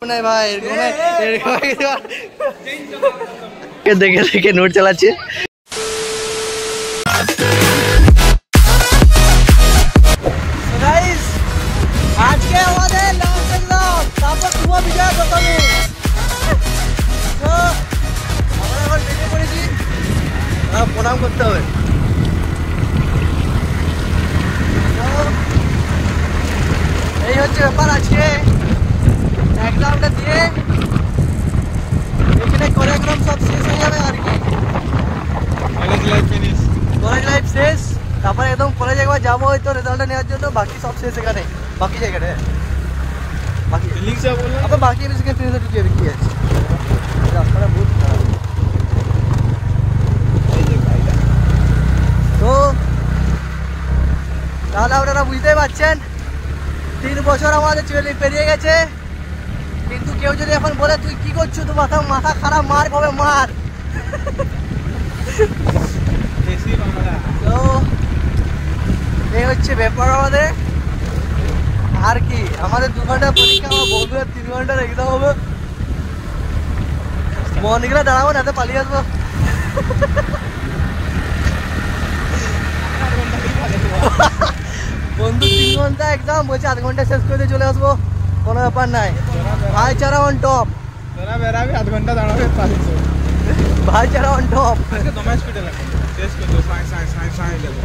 नहीं भाई देखे देखे नोट चलाচ্ছে गाइस आज के আমাদের লাস্ট এক্সাম তারপর শুভ বিজয় দশমী তো আমরা এখন বেরিয়ে পড়েছি প্রণাম করতে হবে এই হচ্ছে ব্যাপার আজকে एग्जामটা দিয়ে এখানে কার্যক্রম সব শেষ হয়ে যাবে আর কি কলেজ লাইফ শেষ তারপর একদম কলেজে একবার যাবো হয়তো রেজাল্টটা নেওয়ার জন্য বাকি সব শেষ এখানে বাকি জায়গাটা বাকি ফিলিংস যা বললাম अब বাকি इसके फिर से टिके की আছে রাস্তাটা বহুত খারাপ এই যে ভাইটা তো তাহলে আপনারা বুঝতেই পারছেন 3 বছর আমাদের চলে পেরিয়ে গেছে কিন্তু কেউ যদি এখন বলে তুই কি করছিস তো মাথা খারাপ মার কবে মার তো এই হচ্ছে ব্যাপার আমাদের আর কি আমাদের 2 ঘন্টা পরীক্ষা আমার বন্ধুরা 3 ঘন্টার এক্সাম হবে মর্নিংরা দাঁড়াবো না তো পালিয়ে আসবো বন্ধু 3 ঘন্টা এক্সাম বলছে 8 ঘন্টা শেষ করে দিয়ে চলে আসবো কোনো ব্যাপার নাই ভাইচারা অন টপ তোরা বেরাবি 8 ঘন্টা দাঁড়াবে পালিয়ে ভাইচারা অন টপ আজকে দমা স্পিডে লাগে শেষ করে দাও সাই দেবো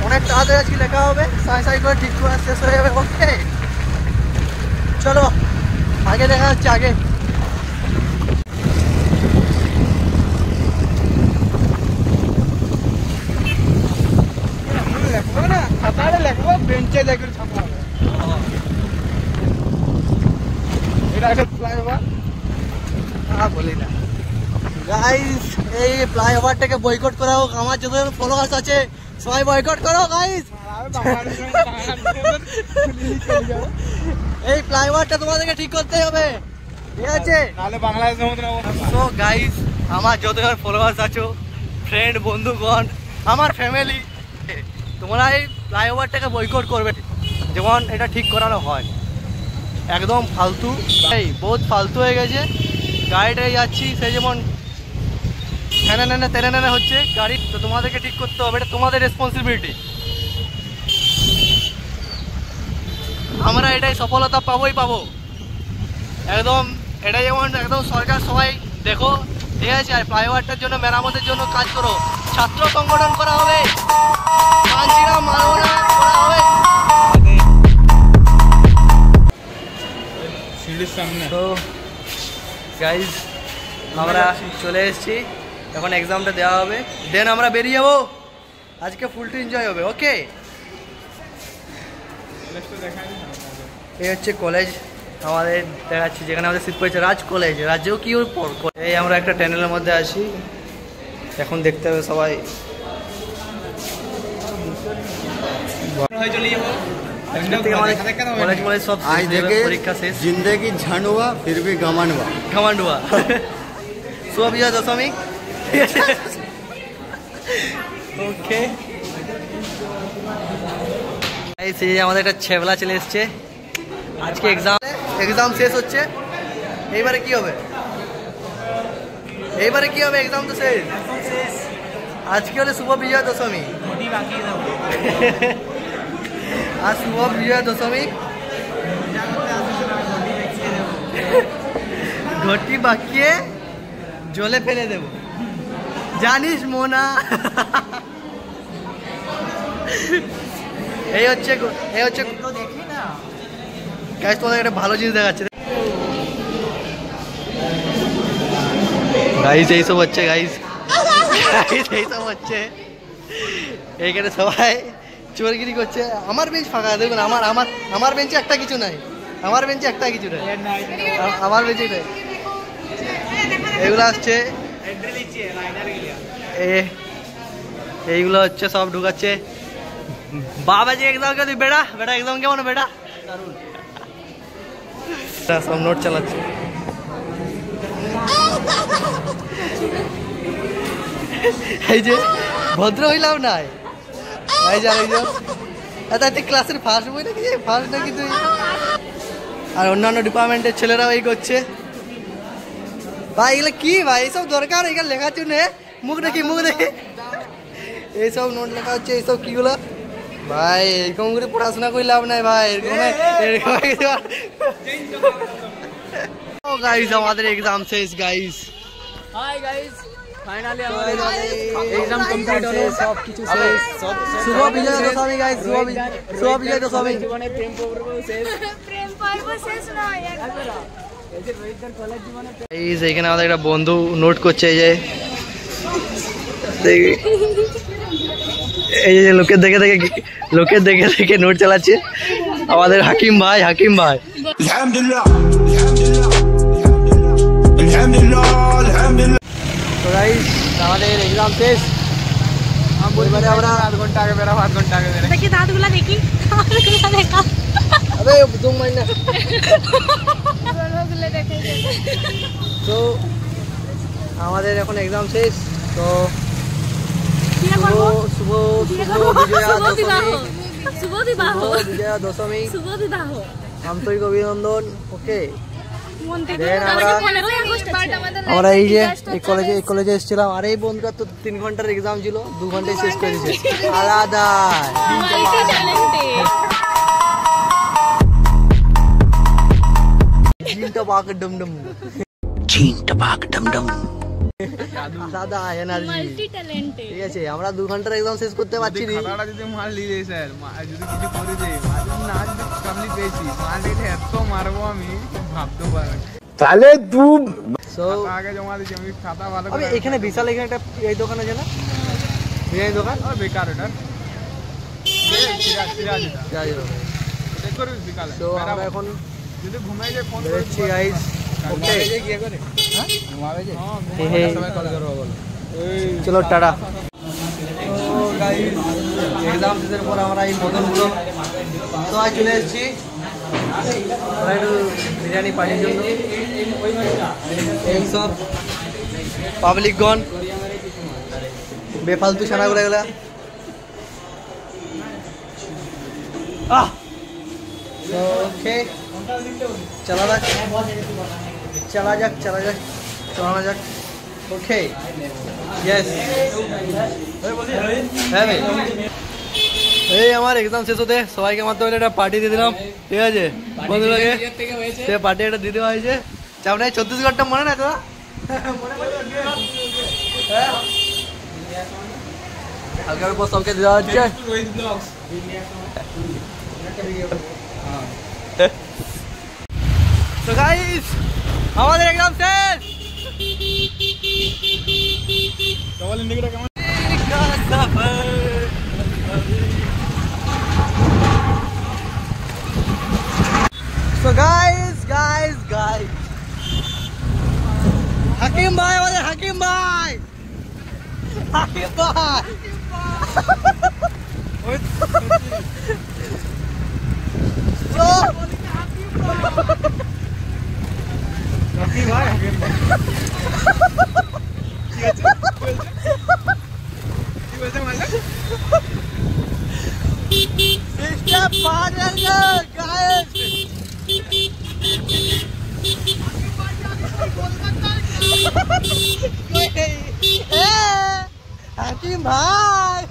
অনেক তাড়াতাড়ি আজকে লেখা হবে সাই করে ঠিক করে শেষ হয়ে যাবে ওকে চলো আগে দেখা যাচ্ছে আগে লেখবো না খাতায় লেখবো বেঞ্চে দেখে ছাপা হবে গাইস এই ফ্লাইওভারটাকে বয়কট করা হোক আমার যত ফলোয়ার্স আছে সবাই বয়কট করো গাইস এই ফ্লাইওভারটা তোমাদেরকে ঠিক করতে হবে ঠিক আছে নাহলে বাংলাদেশ সমুদ্র তো গাইস আমার যত ফলোয়ার্স আছো ফ্রেন্ড বন্ধুগণ আমার ফ্যামিলি তোমরা এই ফ্লাইওভারটাকে বয়কট করবে যেমন এটা ঠিক করানো হয় একদম ফালতু এই বহুত ফালতু হয়ে গেছে গাড়িটাই যাচ্ছি সেই যেমন তেনে হচ্ছে গাড়ি তো তোমাদেরকে ঠিক করতে হবে এটা তোমাদের রেসপন্সিবিলিটি আমরা এটাই সফলতা পাবোই পাবো একদম এটা যেমন একদম সরকার সবাই দেখো ঠিক আছে আর ফ্লাইওভারটার জন্য মেরামতের জন্য কাজ করো ছাত্র সংগঠন করা হবে করা হবে তো গাইজ আমরা চলে এসেছি এখন এক্সামটা দেওয়া হবে দেন আমরা বেরিয়ে যাবো আজকে ফুলটি এনজয় হবে ওকে এই হচ্ছে কলেজ আমাদের দেখাচ্ছি যেখানে আমাদের সিট পড়েছে রাজ কলেজ রাজ্যেও কি ওর পর এই আমরা একটা ট্যানেলের মধ্যে আছি এখন দেখতে হবে সবাই आज देखे जिंदगी झंड हुआ फिर भी घमंड हुआ शुभ विजय दशमी ओके আমাদের একটা ছেবলা চলে এসছে আজকে এক্সাম শেষ হচ্ছে এইবারে কি হবে এক্সাম তো শেষ আজকে হলে শুভ বিজয় দশমী आज सुबह विजय दशमी घटी बाकिए जले फेले देव जानिस मोना এই হচ্ছে গাইস তোমাদের একটা ভালো জিনিস দেখাচ্ছে গাইস এই সব হচ্ছে এইখানে সবাই চোরগিরি করছে আমার বেঞ্চ ফাঁকা দেখুন আমার বেঞ্চে একটা কিছু নাই আমার বেঞ্চে নাই এগুলো আসছে এইগুলো হচ্ছে সব ঢুকাচ্ছে বাবাজি এক্সাম কে তুই বেটা এক্সাম কেমন বেটা সব নোট চালাচ্ছে এই যে ভদ্র হইলাম নাই এই যে আরেকজন আচ্ছা তুই ক্লাসের ফার্স্ট বই নাকি ফার্স্ট নাকি তুই আর অন্যান্য ডিপার্টমেন্টের ছেলেরাও এই করছে। ভাই এগুলো কি ভাই, এইসব দরকার? এখানে লেখা আছে নে, মুখ দেখি এইসব নোট লেখা হচ্ছে, এইসব কিগুলো ভাই? এরকম করে পড়াশোনা করে লাভ নাই ভাই, এরকম গাইস আমাদের এক্সাম শেষ গাইস। হাই গাইস, ফাইনালি আমাদের এক্সাম কমপ্লিট হলো, সব কিছু শেষ। শুভ বিজয় দশমী গাইস, শুভ বিজয় দশমী। জীবনে প্রেম পর্ব শেষ, প্রেম পর্ব শেষ নয় গাইস। এইখানে আমাদের একটা বন্ধু নোট করছে, এই যে লোকের দেখে দেখে নোট চালাচ্ছে আমাদের হাকিম ভাই। তো গাইস আমাদের এক্সাম শেষ। এবারে আমরা আধ ঘন্টা আগে বেরো। দেখি দাঁতগুলা দেখি, আরে দুম মাই না। তো আমাদের এখন এক্সাম শেষ। তো শুভ বিজয়া দশমী, আন্তরিক অভিনন্দন। ওকে, আমরা এই যে এই কলেজে এসেছিলাম, আর এই বন্ধুরা তো 3 ঘন্টার এক্সাম ছিল, 2 ঘন্টায় শেষ করেছে আলাদা। দাদা এনার্জি ঠিক আছে। আমরা 2 ঘন্টার এক্সাম শেষ করতে পারছি না। যদি মাল নিয়ে স্যার, যদি কিছু করে দেয়, না কমপ্লিট পেয়েছি, মাল নিয়ে এত মারবো আমি ভাবতে পারি। তাহলে তুই আগে জমা দিছি আমি খাতা ভালো করে। এখানে বিশাল এখানে একটা এই দোকান আছে না, এই দোকান আর বেকার এটা তো আমরা এখন যদি ঘুমাই যাই ফোন করছি গাইস। ওকে কি করে হ্যাঁ ঘুমাবে যে সবাই কল করব বলো, চলো টাটা। তো গাইস এক্সাম শেষের পর আমরা এই মদনপুর তো আজ চলে এসেছি একটু বিরিয়ানি পার্টির জন্য। এই সব পাবলিকগণ বেফালতু ছানা করে গেলা। ওকে চলা যাক। Okay yes. হ্যাঁ ভাই, এই আমার এক্সাম শেষ হতে সবাইকে মাত্র একটা পার্টি দিয়ে দিলাম, ঠিক আছে বন্ধুরাকে। সে পার্টি একটা দিতে হয়েছে, চাপ নাই। 36ঘন্টা মনে না তোরা? হালকার পর সবকে দেওয়া হচ্ছে। তো গাইস আমাদের এক্সাম শেষ। So guys হাকিম ভাই, আমাদের হাকিম ভাই हाकिम भाई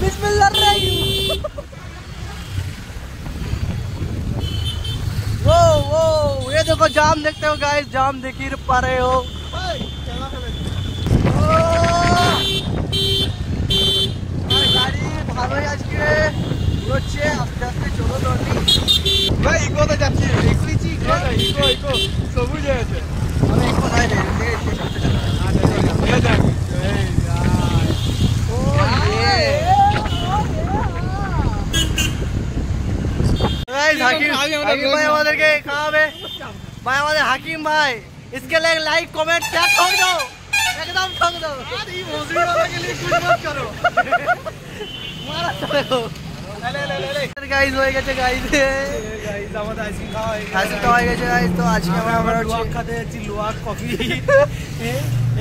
बिस्मिल्लाहिर्रहमानिर्रहीम। वो ये देखो जाम देखते हो गाइस, जाम देख ही पा रहे हो। गाड़ी ভালোই আজকে হচ্ছে, আস্তে আস্তে চলো দৌড়ি ভাই। ইকো তো যাচ্ছি, দেখছি ইকো সবুজ হয়ে আছে। আমি ইকো নাই রে, हाकिम भाई আমাদেরকে খাওয়াবে ভাই, আমাদের হাকিম ভাই। इसके लिए लाइक कमेंट क्या ठोक दो, एकदम ठोक दो। अरे मौसमी वाला के लिए कुछ मत करो, मारा चलो। ले गाइस হয়ে গেছে গাইস আমাদের আইসক্রিম খাওয়া হয়ে গেছে গাইস। তো আজকে আমরা লুয়াক খেতে যাচ্ছি, লুয়াক কফি।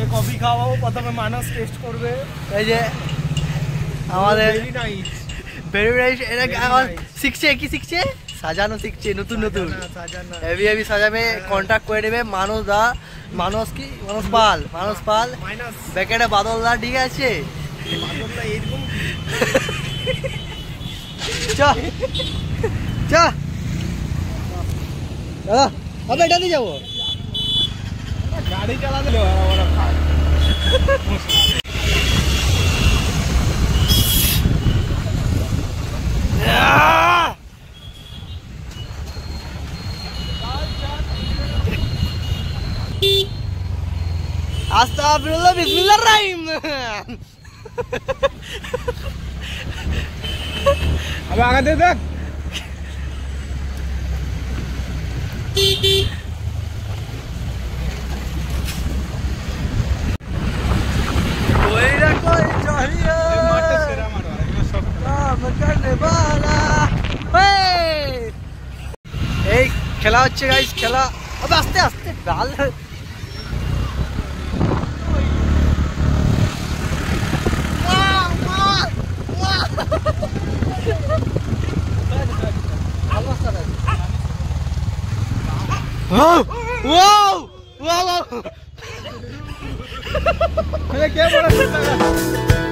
এই কফি খাওয়াবো, প্রথমে মানস টেস্ট করবে। এই যে আমাদের ভেরি নাইস, এটা শিখছে কি শিখছে সাজানো শিখছে নতুন নতুন হেভি হেভি সাজাবে কন্ট্যাক্ট করে নেবে মানুষ দা মানুষ কি মানুষ পাল ব্যাকেটে বাদল দা ঠিক আছে চ চ দাদা আমি এটা দিয়ে যাবো গাড়ি চালাতে Astagfirullah bismillahirrahim. अब आगे दे देख कोई ना कोई चाहिए काम करने वाला এই খেলা হচ্ছে গাইস খেলা আবে আস্তে আস্তে ডাল Wow! Wow! क्या बड़ा